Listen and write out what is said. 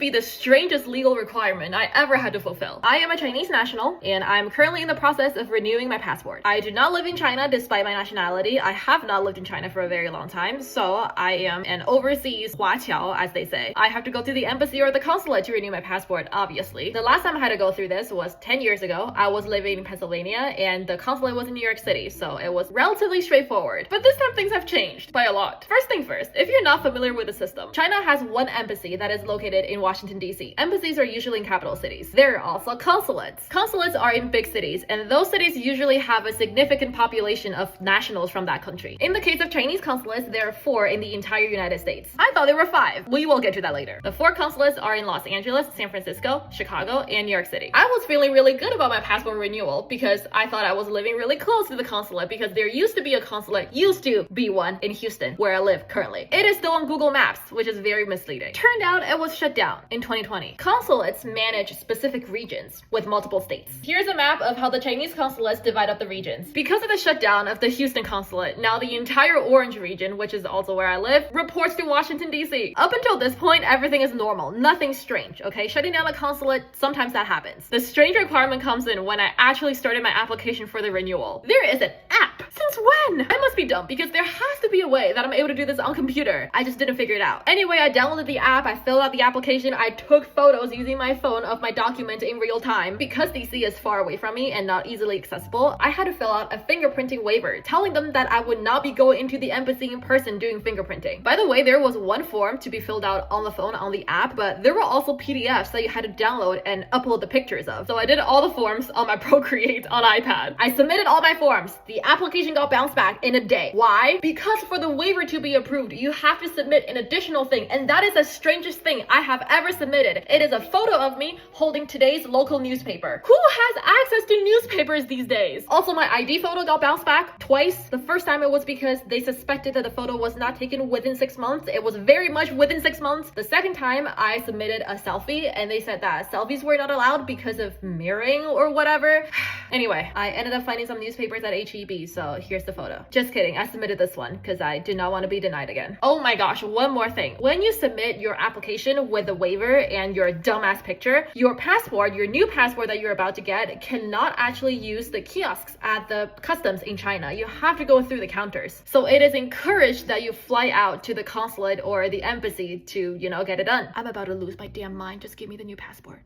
be the strangest legal requirement I ever had to fulfill. I am a Chinese national, and I'm currently in the process of renewing my passport. I do not live in China despite my nationality. I have not lived in China for a very long time, so I am an overseas Huaqiao, as they say. I have to go through the embassy or the consulate to renew my passport, obviously. The last time I had to go through this was 10 years ago. I was living in Pennsylvania, and the consulate was in New York City, so it was relatively straightforward. But this time things have changed by a lot. First thing first, if you're not familiar with the system, China has one embassy that is located in Washington, D.C. Embassies are usually in capital cities. There are also consulates. Consulates are in big cities, and those cities usually have a significant population of nationals from that country. In the case of Chinese consulates, there are 4 in the entire United States. I thought there were 5. We will get to that later. The 4 consulates are in Los Angeles, San Francisco, Chicago, and New York City. I was feeling really good about my passport renewal because I thought I was living really close to the consulate because there used to be one in Houston, where I live currently. It is still on Google Maps, which is very misleading. Turned out it was shut down in 2020. Consulates manage specific regions with multiple states. Here's a map of how the Chinese consulates divide up the regions. Because of the shutdown of the Houston consulate, now the entire Orange region, which is also where I live, reports to Washington, D.C. Up until this point, everything is normal. Nothing strange, okay? Shutting down a consulate, sometimes that happens. The strange requirement comes in when I actually started my application for the renewal. There is an app. Since when? I must be dumb because there has to be a way that I'm able to do this on computer. I just didn't figure it out. Anyway, I downloaded the app, I filled out the application, I took photos using my phone of my document in real time. Because DC is far away from me and not easily accessible, I had to fill out a fingerprinting waiver, telling them that I would not be going into the embassy in person doing fingerprinting. By the way, there was one form to be filled out on the phone on the app, but there were also PDFs that you had to download and upload the pictures of. So I did all the forms on my Procreate on iPad. I submitted all my forms. The application got bounced back in a day. Why? Because for the waiver to be approved, you have to submit an additional thing, and that is the strangest thing I have ever submitted. It is a photo of me holding today's local newspaper. Who has access to newspapers these days? Also, my ID photo got bounced back twice. The first time it was because they suspected that the photo was not taken within 6 months. It was very much within 6 months. The second time I submitted a selfie and they said that selfies were not allowed because of mirroring or whatever. Anyway, I ended up finding some newspapers at HEB, so here's the photo. Just kidding, I submitted this one because I did not want to be denied again. Oh my gosh, one more thing. When you submit your application with the waiver and your dumbass picture, your passport, your new passport that you're about to get, cannot actually use the kiosks at the customs in China. You have to go through the counters. So it is encouraged that you fly out to the consulate or the embassy to, get it done. I'm about to lose my damn mind. Just give me the new passport.